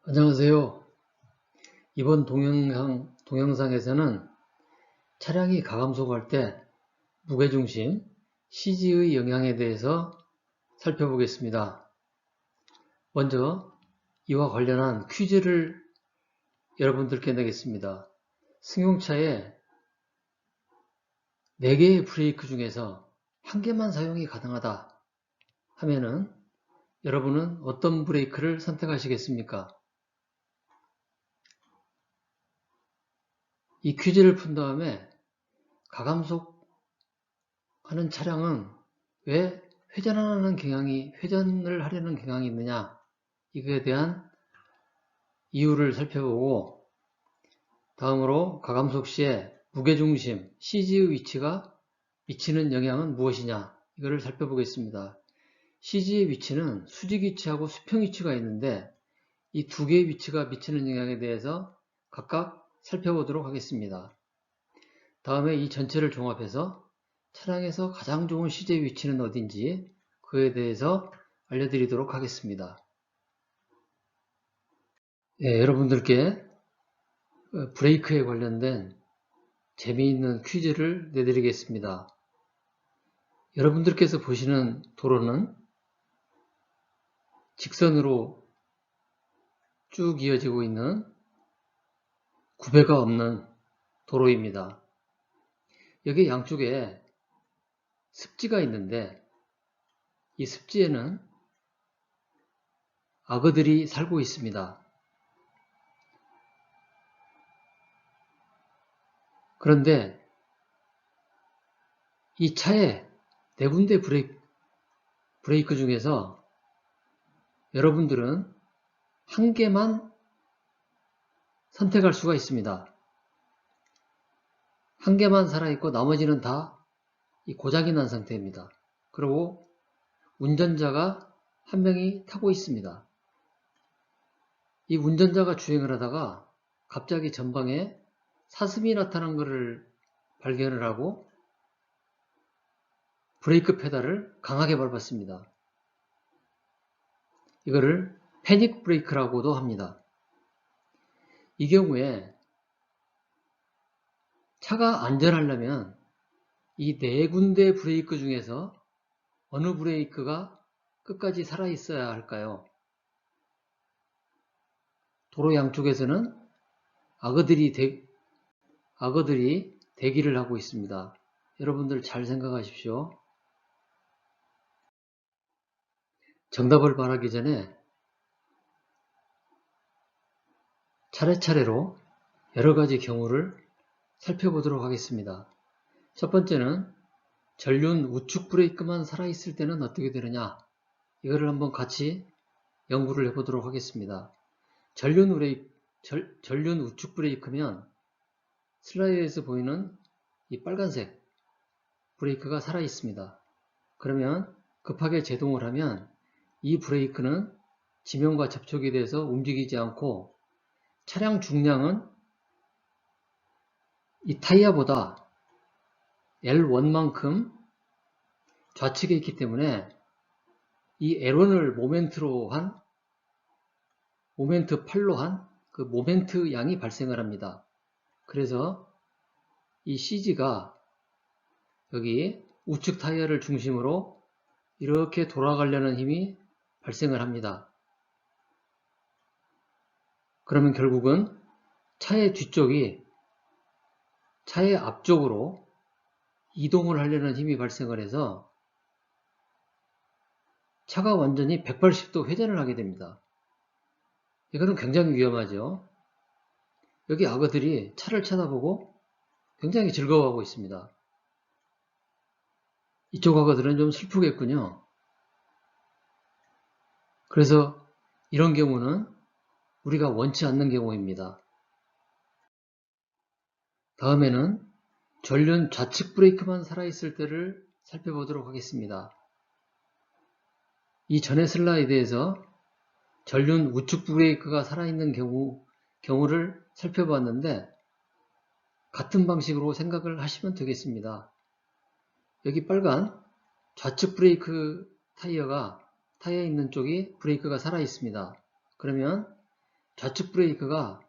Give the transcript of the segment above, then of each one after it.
안녕하세요. 이번 동영상에서는 차량이 가감속할 때 무게중심, CG의 영향에 대해서 살펴보겠습니다. 먼저 이와 관련한 퀴즈를 여러분들께 내겠습니다. 승용차에 4개의 브레이크 중에서 1개만 사용이 가능하다 하면은 여러분은 어떤 브레이크를 선택하시겠습니까? 이 퀴즈를 푼 다음에 가감속하는 차량은 왜 회전을 하려는 경향이 있느냐, 이거에 대한 이유를 살펴보고, 다음으로 가감속 시에 무게중심, CG의 위치가 미치는 영향은 무엇이냐, 이거를 살펴보겠습니다. CG의 위치는 수직 위치하고 수평 위치가 있는데 이 두 개의 위치가 미치는 영향에 대해서 각각 살펴보도록 하겠습니다. 다음에 이 전체를 종합해서 차량에서 가장 좋은 CG의 위치는 어딘지 그에 대해서 알려드리도록 하겠습니다. 여러분들께 브레이크에 관련된 재미있는 퀴즈를 내드리겠습니다. 여러분들께서 보시는 도로는 직선으로 쭉 이어지고 있는 구배가 없는 도로입니다. 여기 양쪽에 습지가 있는데 이 습지에는 악어들이 살고 있습니다. 그런데 이 차에 4군데 브레이크 중에서 여러분들은 1개만 선택할 수가 있습니다. 1개만 살아있고 나머지는 다 고장이 난 상태입니다. 그리고 운전자가 1명이 타고 있습니다. 이 운전자가 주행을 하다가 갑자기 전방에 사슴이 나타난 것을 발견을 하고 브레이크 페달을 강하게 밟았습니다. 이거를 패닉 브레이크라고도 합니다. 이 경우에 차가 안전하려면 이 4군데 브레이크 중에서 어느 브레이크가 끝까지 살아있어야 할까요? 도로 양쪽에서는 악어들이 대기를 하고 있습니다. 여러분들 잘 생각하십시오. 정답을 말하기 전에 차례차례로 여러 가지 경우를 살펴보도록 하겠습니다. 첫 번째는 전륜 우측 브레이크만 살아있을 때는 어떻게 되느냐, 이거를 한번 같이 연구를 해보도록 하겠습니다. 전륜 우측 브레이크면 슬라이드에서 보이는 이 빨간색 브레이크가 살아있습니다. 그러면 급하게 제동을 하면 이 브레이크는 지면과 접촉이 돼서 움직이지 않고 차량 중량은 이 타이어보다 L1만큼 좌측에 있기 때문에 이 L1을 모멘트 8로 한 그 모멘트 양이 발생을 합니다. 그래서 이 CG가 여기 우측 타이어를 중심으로 이렇게 돌아가려는 힘이 발생을 합니다. 그러면 결국은 차의 뒤쪽이 차의 앞쪽으로 이동을 하려는 힘이 발생을 해서 차가 완전히 180도 회전을 하게 됩니다. 이거는 굉장히 위험하죠. 여기 악어들이 차를 쳐다보고 굉장히 즐거워하고 있습니다. 이쪽 악어들은 좀 슬프겠군요. 그래서 이런 경우는 우리가 원치 않는 경우입니다. 다음에는 전륜 좌측 브레이크만 살아있을 때를 살펴보도록 하겠습니다. 이 전의 슬라이드에서 전륜 우측 브레이크가 살아있는 경우를 살펴봤는데 같은 방식으로 생각을 하시면 되겠습니다. 여기 빨간 좌측 브레이크 타이어에 있는 쪽이 브레이크가 살아있습니다. 그러면 좌측 브레이크가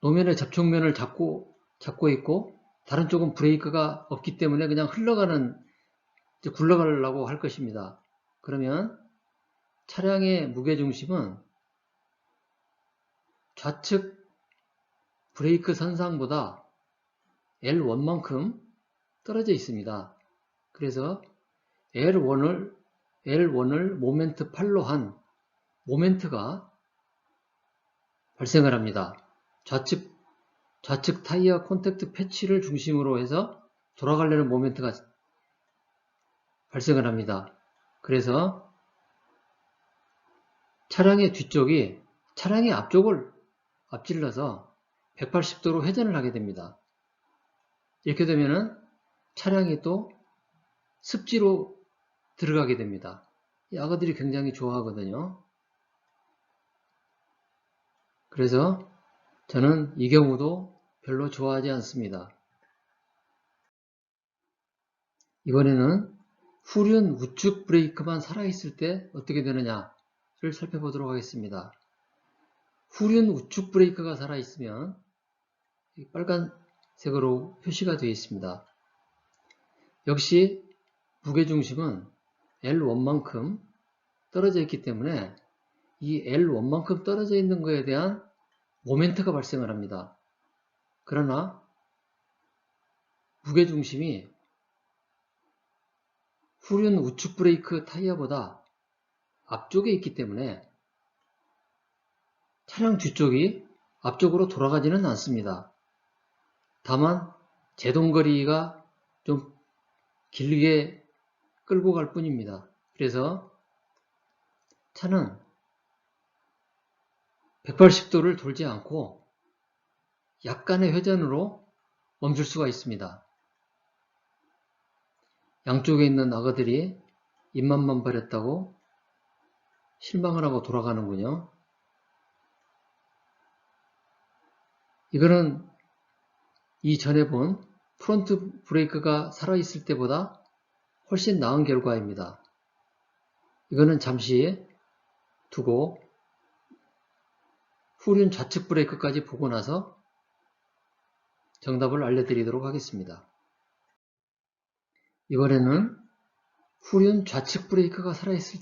노면의 접촉면을 잡고 있고 다른 쪽은 브레이크가 없기 때문에 그냥 굴러가려고 할 것입니다. 그러면 차량의 무게중심은 좌측 브레이크 선상보다 L1만큼 떨어져 있습니다. 그래서 L1을 모멘트 8로 한 모멘트가 발생을 합니다. 좌측 타이어 콘택트 패치를 중심으로 해서 돌아가려는 모멘트가 발생을 합니다. 그래서 차량의 뒤쪽이 차량의 앞쪽을 앞질러서 180도로 회전을 하게 됩니다. 이렇게 되면은 차량이 또 습지로 들어가게 됩니다. 이 악어들이 굉장히 좋아하거든요. 그래서 저는 이 경우도 별로 좋아하지 않습니다. 이번에는 후륜 우측 브레이크만 살아있을 때 어떻게 되느냐를 살펴보도록 하겠습니다. 후륜 우측 브레이크가 살아있으면 빨간색으로 표시가 되어 있습니다. 역시 무게중심은 L1만큼 떨어져 있기 때문에 이 L1만큼 떨어져 있는 것에 대한 모멘트가 발생을 합니다. 그러나 무게중심이 후륜 우측 브레이크 타이어보다 앞쪽에 있기 때문에 차량 뒤쪽이 앞쪽으로 돌아가지는 않습니다. 다만 제동거리가 좀 길게 끌고 갈 뿐입니다. 그래서 차는 180도를 돌지 않고 약간의 회전으로 멈출 수가 있습니다. 양쪽에 있는 악어들이 입맛만 버렸다고 실망을 하고 돌아가는군요. 이거는 이전에 본 프론트 브레이크가 살아있을 때보다 훨씬 나은 결과입니다. 이거는 잠시 두고 후륜 좌측 브레이크까지 보고 나서 정답을 알려드리도록 하겠습니다. 이번에는 후륜 좌측 브레이크가 살아있을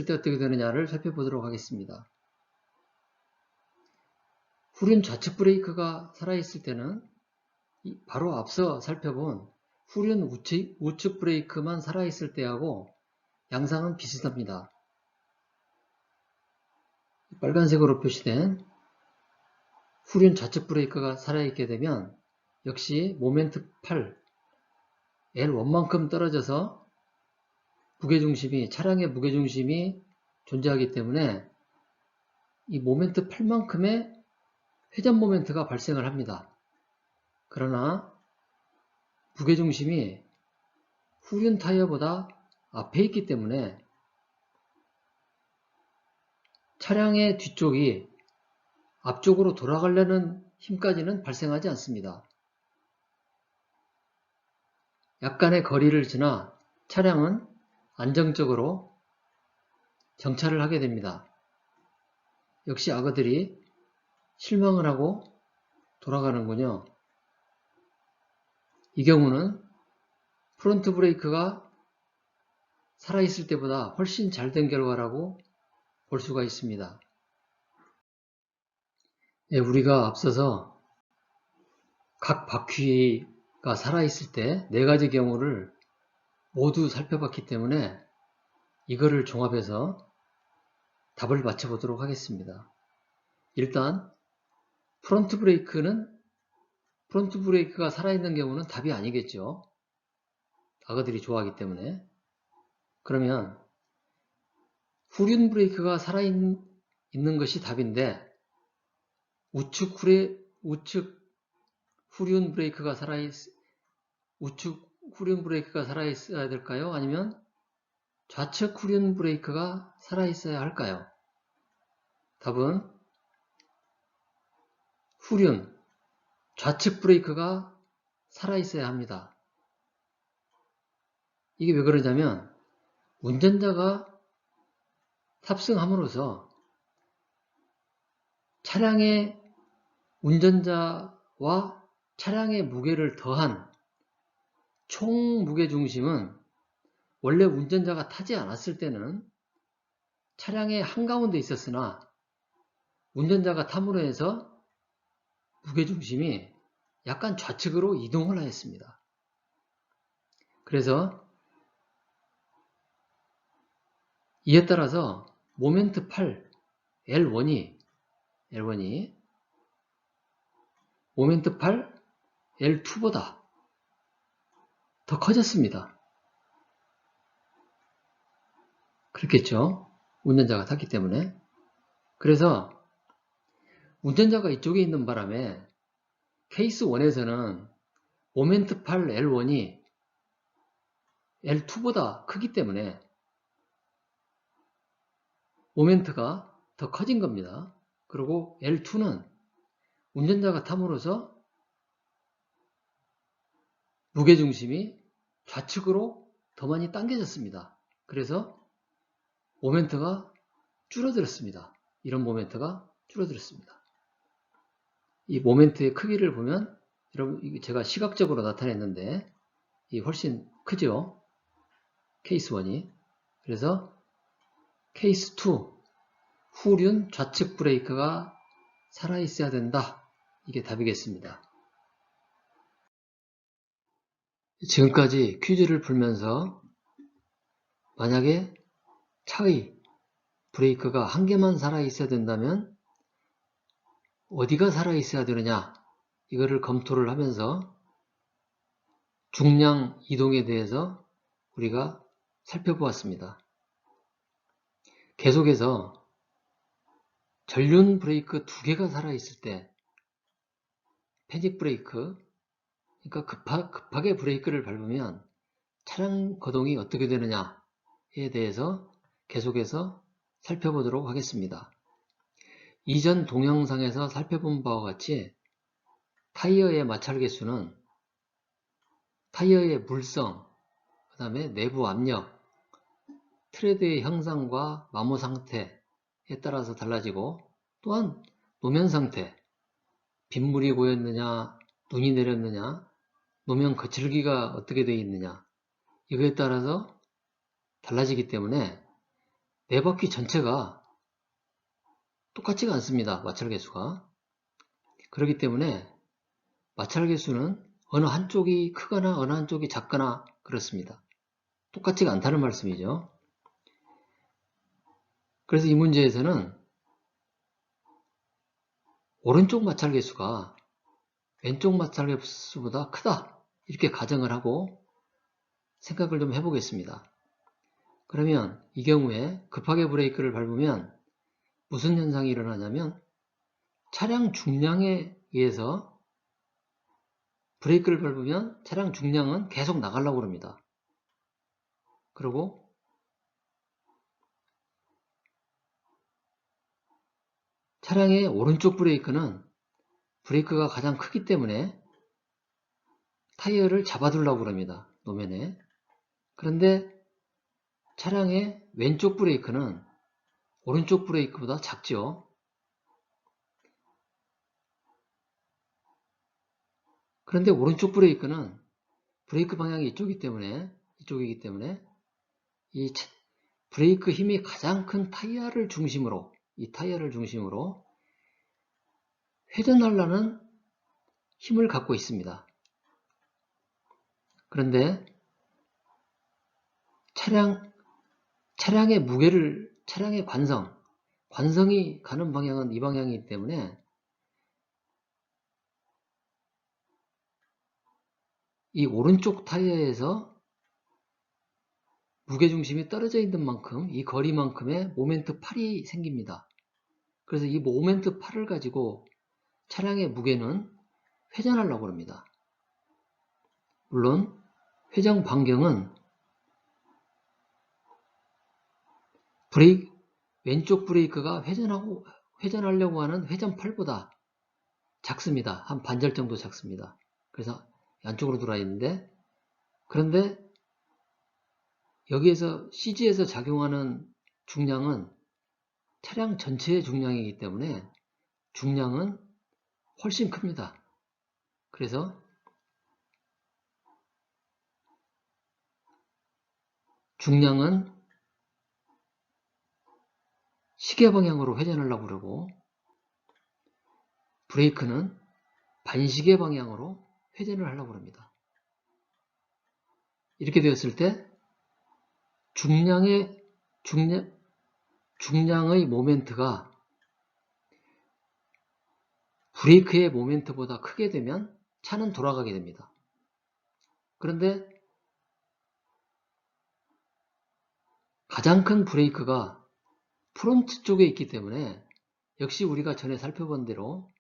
때 어떻게 되느냐를 살펴보도록 하겠습니다. 후륜 좌측 브레이크가 살아있을 때는 바로 앞서 살펴본 후륜 우측 브레이크만 살아있을 때하고 양상은 비슷합니다. 빨간색으로 표시된 후륜 좌측 브레이크가 살아있게 되면 역시 모멘트 8, L1만큼 떨어져서 차량의 무게중심이 존재하기 때문에 이 모멘트 8만큼의 회전 모멘트가 발생을 합니다. 그러나 무게중심이 후륜 타이어보다 앞에 있기 때문에 차량의 뒤쪽이 앞쪽으로 돌아가려는 힘까지는 발생하지 않습니다. 약간의 거리를 지나 차량은 안정적으로 정차를 하게 됩니다. 역시 악어들이 실망을 하고 돌아가는군요. 이 경우는 프론트 브레이크가 살아있을 때보다 훨씬 잘 된 결과라고 볼 수가 있습니다. 우리가 앞서서 각 바퀴가 살아있을 때 4가지 경우를 모두 살펴봤기 때문에 이거를 종합해서 답을 맞춰보도록 하겠습니다. 일단 프론트 브레이크가 살아있는 경우는 답이 아니겠죠. 악어들이 좋아하기 때문에. 그러면 후륜 브레이크가 살아있는 것이 답인데 우측 후륜 브레이크가 살아있어야 될까요? 아니면 좌측 후륜 브레이크가 살아있어야 할까요? 답은 후륜, 좌측 브레이크가 살아있어야 합니다. 이게 왜 그러냐면 운전자가 탑승함으로써 차량의 운전자와 차량의 무게를 더한 총 무게중심은 원래 운전자가 타지 않았을 때는 차량의 한가운데 있었으나 운전자가 탐으로 해서 무게중심이 약간 좌측으로 이동을 하였습니다. 그래서 이에 따라서 모멘트 8 L1이 모멘트 8 L2보다 더 커졌습니다. 그렇겠죠? 운전자가 탔기 때문에. 그래서 운전자가 이쪽에 있는 바람에 케이스 1에서는 모멘트 8 L1이 L2보다 크기 때문에 모멘트가 더 커진 겁니다. 그리고 L2는 운전자가 탐으로써 무게중심이 좌측으로 더 많이 당겨졌습니다. 그래서 모멘트가 줄어들었습니다. 이런 모멘트가 줄어들었습니다. 이 모멘트의 크기를 보면 여러분 제가 시각적으로 나타냈는데 이 훨씬 크죠? 케이스 1이. 그래서 케이스 2 후륜 좌측 브레이크가 살아있어야 된다. 이게 답이겠습니다. 지금까지 퀴즈를 풀면서 만약에 차의 브레이크가 한 개만 살아있어야 된다면 어디가 살아있어야 되느냐 이거를 검토를 하면서 중량 이동에 대해서 우리가 살펴보았습니다. 계속해서 전륜 브레이크 두 개가 살아있을 때 패닉 브레이크, 그러니까 급하게 브레이크를 밟으면 차량 거동이 어떻게 되느냐에 대해서 계속해서 살펴보도록 하겠습니다. 이전 동영상에서 살펴본 바와 같이 타이어의 마찰 개수는 타이어의 물성, 그 다음에 내부 압력, 트레드의 형상과 마모 상태에 따라서 달라지고 또한 노면 상태, 빗물이 고였느냐, 눈이 내렸느냐, 노면 거칠기가 어떻게 되어 있느냐 이거에 따라서 달라지기 때문에 네 바퀴 전체가 똑같지가 않습니다. 마찰 개수가. 그렇기 때문에 마찰 개수는 어느 한쪽이 크거나 어느 한쪽이 작거나 그렇습니다. 똑같지가 않다는 말씀이죠. 그래서 이 문제에서는 오른쪽 마찰 개수가 왼쪽 마찰 개수보다 크다 이렇게 가정을 하고 생각을 좀 해보겠습니다. 그러면 이 경우에 급하게 브레이크를 밟으면 무슨 현상이 일어나냐면 차량 중량에 의해서 브레이크를 밟으면 차량 중량은 계속 나가려고 합니다. 그리고 차량의 오른쪽 브레이크는 브레이크가 가장 크기 때문에 타이어를 잡아두려고 합니다. 노면에. 그런데 차량의 왼쪽 브레이크는 오른쪽 브레이크보다 작죠. 그런데 오른쪽 브레이크는 브레이크 방향이 이쪽이기 때문에 이 브레이크 힘이 가장 큰 타이어를 중심으로 회전하려는 힘을 갖고 있습니다. 그런데 차량의 무게를 차량의 관성이 가는 방향은 이 방향이기 때문에 이 오른쪽 타이어에서 무게중심이 떨어져 있는 만큼 이 거리만큼의 모멘트 8이 생깁니다. 그래서 이 모멘트 8을 가지고 차량의 무게는 회전하려고 합니다. 물론 회전 반경은 왼쪽 브레이크가 회전하려고 하는 회전팔보다 작습니다. 한 반절 정도 작습니다. 그래서 안쪽으로 들어와 있는데 그런데 여기에서 CG에서 작용하는 중량은 차량 전체의 중량이기 때문에 중량은 훨씬 큽니다. 그래서 중량은 시계 방향으로 회전하려고 그러고 브레이크는 반시계 방향으로 회전을 하려고 합니다. 이렇게 되었을 때 중량의 모멘트가 브레이크의 모멘트보다 크게 되면 차는 돌아가게 됩니다. 그런데 가장 큰 브레이크가 프론트 쪽에 있기 때문에 역시 우리가 전에 살펴본 대로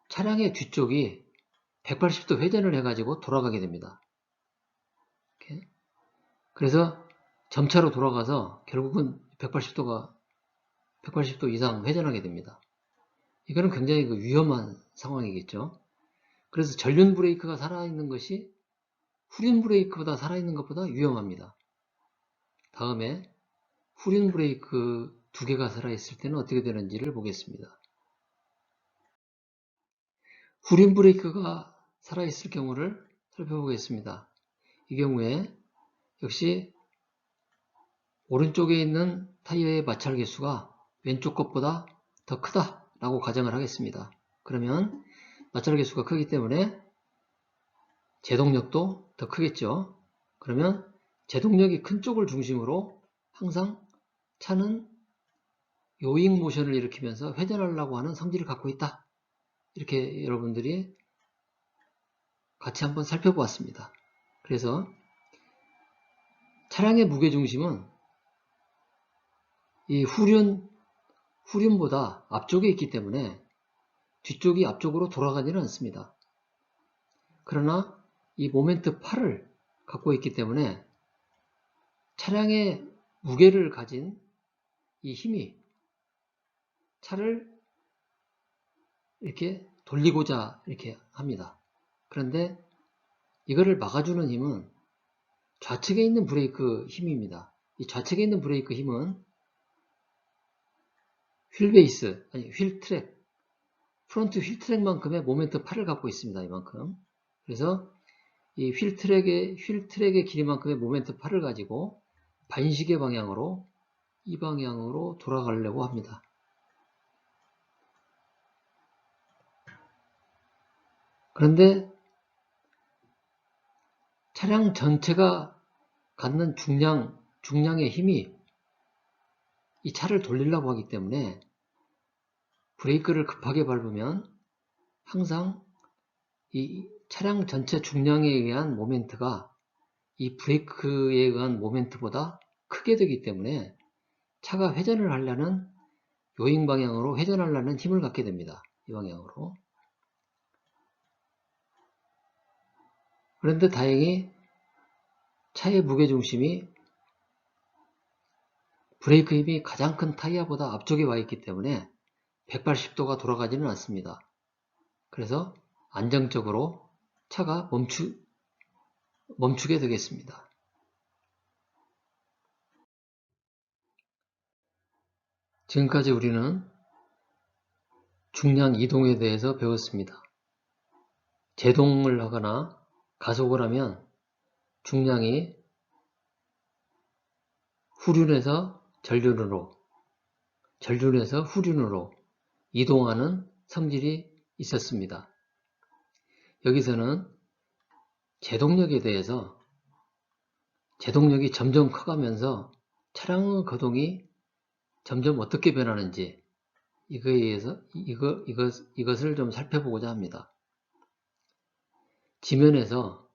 차량의 뒤쪽이 180도 회전을 해가지고 돌아가게 됩니다. 이렇게. 그래서 점차로 돌아가서 결국은 180도 이상 회전하게 됩니다. 이거는 굉장히 위험한 상황이겠죠. 그래서 전륜 브레이크가 살아있는 것이 후륜 브레이크보다 살아있는 것보다 위험합니다. 다음에 후륜 브레이크 두 개가 살아있을 때는 어떻게 되는지를 보겠습니다. 후륜 브레이크가 살아있을 경우를 살펴보겠습니다. 이 경우에 역시 오른쪽에 있는 타이어의 마찰 개수가 왼쪽 것보다 더 크다라고 가정을 하겠습니다. 그러면 마찰 개수가 크기 때문에 제동력도 더 크겠죠. 그러면 제동력이 큰 쪽을 중심으로 항상 차는 요잉 모션을 일으키면서 회전하려고 하는 성질을 갖고 있다. 이렇게 여러분들이 같이 한번 살펴보았습니다. 그래서 차량의 무게중심은 이 후륜보다 앞쪽에 있기 때문에 뒤쪽이 앞쪽으로 돌아가지는 않습니다. 그러나 이 모멘트 8을 갖고 있기 때문에 차량의 무게를 가진 이 힘이 차를 이렇게 돌리고자 이렇게 합니다. 그런데 이거를 막아주는 힘은 좌측에 있는 브레이크 힘입니다. 이 좌측에 있는 브레이크 힘은 휠 트랙, 프론트 휠 트랙만큼의 모멘트 8을 갖고 있습니다. 이만큼. 그래서 이 휠 트랙의 길이만큼의 모멘트 8을 가지고 반시계 방향으로 이 방향으로 돌아가려고 합니다. 그런데 차량 전체가 갖는 중량의 힘이 이 차를 돌리려고 하기 때문에 브레이크를 급하게 밟으면 항상 이 차량 전체 중량에 의한 모멘트가 이 브레이크에 의한 모멘트보다 크게 되기 때문에 차가 회전을 하려는 요잉 방향으로 회전하려는 힘을 갖게 됩니다. 이 방향으로. 그런데 다행히 차의 무게중심이 브레이크 힘이 가장 큰 타이어보다 앞쪽에 와 있기 때문에 180도가 돌아가지는 않습니다. 그래서 안정적으로 차가 멈추게 되겠습니다. 지금까지 우리는 중량 이동에 대해서 배웠습니다. 제동을 하거나 가속을 하면 중량이 후륜에서 전륜으로, 전륜에서 후륜으로 이동하는 성질이 있었습니다. 여기서는 제동력에 대해서 제동력이 점점 커가면서 차량의 거동이 점점 어떻게 변하는지 이것을 좀 살펴보고자 합니다. 지면에서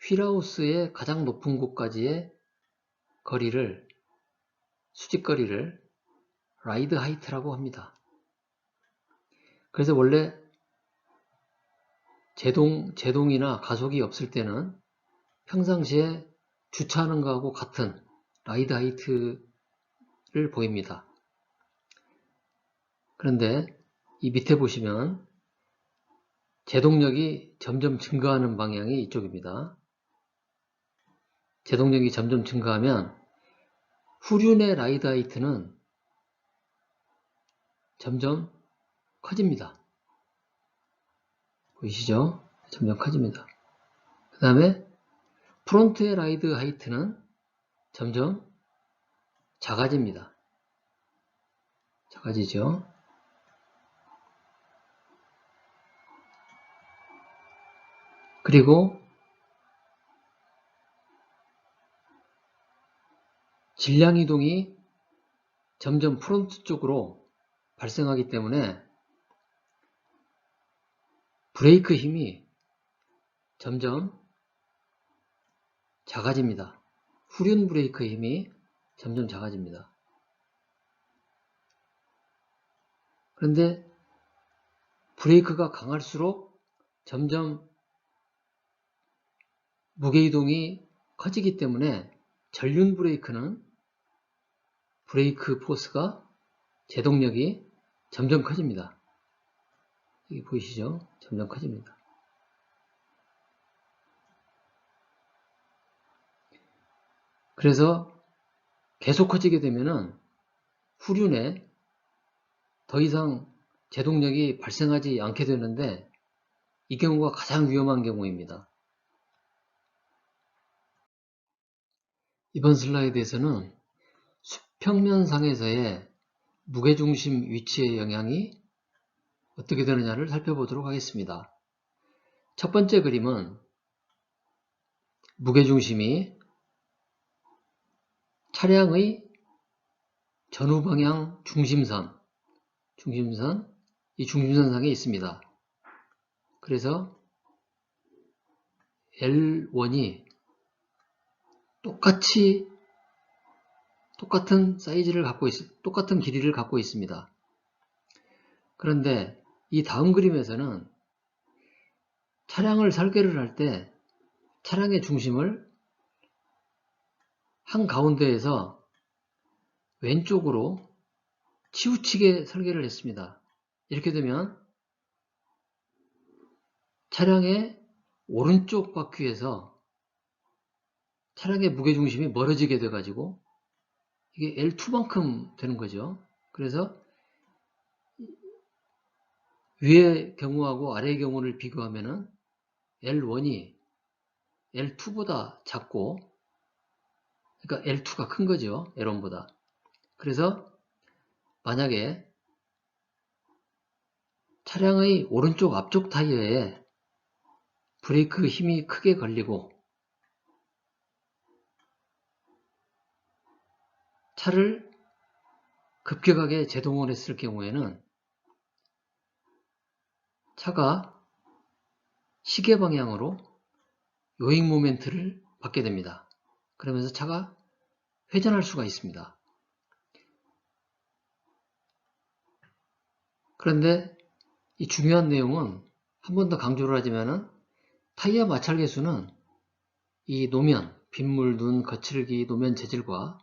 휠하우스의 가장 높은 곳까지의 거리를 수직거리를 라이드 하이트라고 합니다. 그래서 원래 제동이나 가속이 없을 때는 평상시에 주차하는 것하고 같은 라이드 하이트를 보입니다. 그런데 이 밑에 보시면 제동력이 점점 증가하는 방향이 이쪽입니다. 제동력이 점점 증가하면 후륜의 라이드 하이트는 점점 커집니다. 보이시죠? 점점 커집니다. 그 다음에 프론트의 라이드 하이트는 점점 작아집니다. 작아지죠. 그리고 질량 이동이 점점 프론트 쪽으로 발생하기 때문에 브레이크 힘이 점점 작아집니다. 후륜 브레이크 힘이 점점 작아집니다. 그런데 브레이크가 강할수록 점점 무게이동이 커지기 때문에 전륜 브레이크는 브레이크 포스가 제동력이 점점 커집니다. 여기 보이시죠? 점점 커집니다. 그래서 계속 커지게 되면은 후륜에 더 이상 제동력이 발생하지 않게 되는데 이 경우가 가장 위험한 경우입니다. 이번 슬라이드에서는 수평면상에서의 무게중심 위치의 영향이 어떻게 되느냐를 살펴보도록 하겠습니다. 첫 번째 그림은 무게중심이 차량의 전후방향 중심선, 이 중심선상에 있습니다. 그래서 L1이 똑같은 사이즈를 갖고 똑같은 길이를 갖고 있습니다. 그런데 이 다음 그림에서는 차량을 설계를 할 때 차량의 중심을 한가운데에서 왼쪽으로 치우치게 설계를 했습니다. 이렇게 되면 차량의 오른쪽 바퀴에서 차량의 무게중심이 멀어지게 돼가지고 이게 L2만큼 되는 거죠. 그래서 위의 경우하고 아래의 경우를 비교하면은 L1이 L2보다 작고, 그러니까 L2가 큰 거죠. L1보다. 그래서 만약에 차량의 오른쪽 앞쪽 타이어에 브레이크 힘이 크게 걸리고 차를 급격하게 제동을 했을 경우에는 차가 시계 방향으로 요잉 모멘트를 받게 됩니다. 그러면서 차가 회전할 수가 있습니다. 그런데 이 중요한 내용은 한 번 더 강조를 하자면은 타이어 마찰 계수는 이 노면, 빗물, 눈, 거칠기, 노면 재질과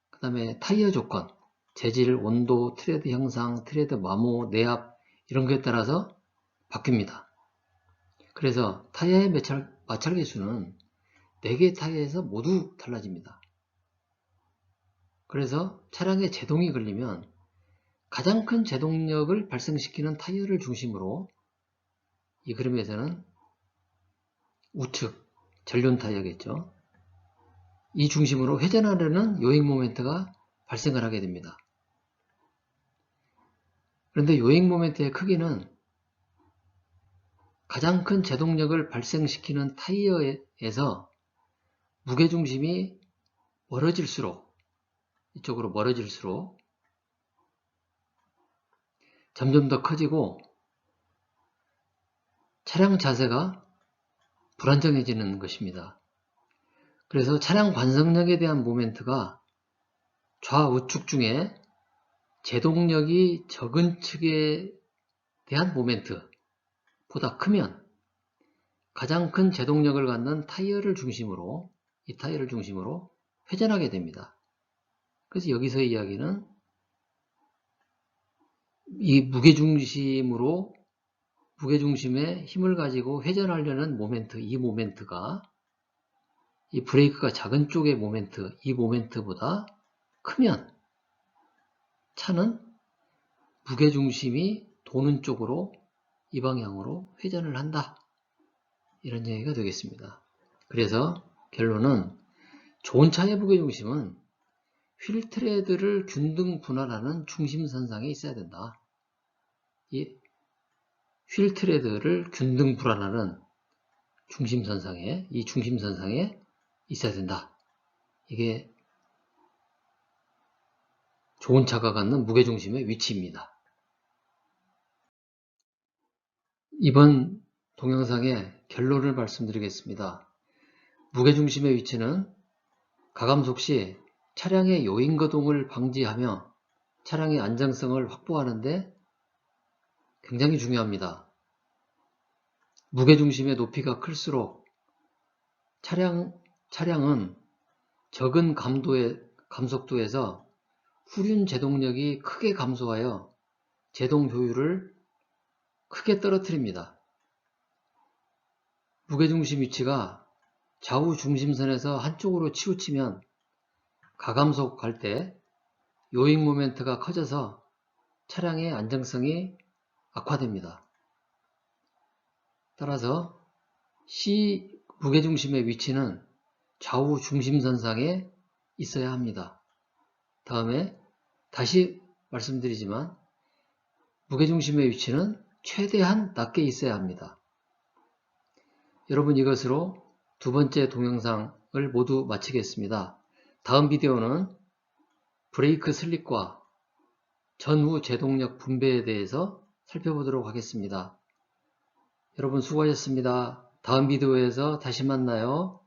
그 다음에 타이어 조건, 재질, 온도, 트레드 형상, 트레드 마모, 내압 이런 것에 따라서 바뀝니다. 그래서 타이어의 마찰 계수는 4개의 타이어에서 모두 달라집니다. 그래서 차량에 제동이 걸리면 가장 큰 제동력을 발생시키는 타이어를 중심으로 이 그림에서는 우측, 전륜 타이어겠죠. 이 중심으로 회전하려는 요잉 모멘트가 발생을 하게 됩니다. 그런데 요잉 모멘트의 크기는 가장 큰 제동력을 발생시키는 타이어에서 무게중심이 멀어질수록, 이쪽으로 멀어질수록 점점 더 커지고 차량 자세가 불안정해지는 것입니다. 그래서 차량 관성력에 대한 모멘트가 좌우측 중에 제동력이 적은 측에 대한 모멘트보다 크면 가장 큰 제동력을 갖는 타이어를 중심으로, 이 타이어를 중심으로 회전하게 됩니다. 그래서 여기서의 이야기는 이 무게중심의 힘을 가지고 회전하려는 모멘트, 이 모멘트가 이 브레이크가 작은 쪽의 모멘트, 이 모멘트보다 크면 차는 무게중심이 도는 쪽으로 이 방향으로 회전을 한다. 이런 얘기가 되겠습니다. 그래서 결론은 좋은 차의 무게중심은 휠 트레드를 균등 분할하는 중심선상에 있어야 된다. 이 휠 트레드를 균등 분할하는 중심선상에, 이 중심선상에 있어야 된다. 이게 좋은 차가 갖는 무게중심의 위치입니다. 이번 동영상의 결론을 말씀드리겠습니다. 무게중심의 위치는 가감속 시 차량의 요인거동을 방지하며 차량의 안정성을 확보하는데 굉장히 중요합니다. 무게중심의 높이가 클수록 차량은 적은 감속도에서 후륜 제동력이 크게 감소하여 제동 효율을 크게 떨어뜨립니다. 무게중심 위치가 좌우 중심선에서 한쪽으로 치우치면 가감속 갈 때 요잉 모멘트가 커져서 차량의 안정성이 악화됩니다. 따라서 C 무게중심의 위치는 좌우 중심선상에 있어야 합니다. 다음에 다시 말씀드리지만 무게중심의 위치는 최대한 낮게 있어야 합니다. 여러분, 이것으로 두 번째 동영상을 모두 마치겠습니다. 다음 비디오는 브레이크 슬립과 전후 제동력 분배에 대해서 살펴보도록 하겠습니다. 여러분 수고하셨습니다. 다음 비디오에서 다시 만나요.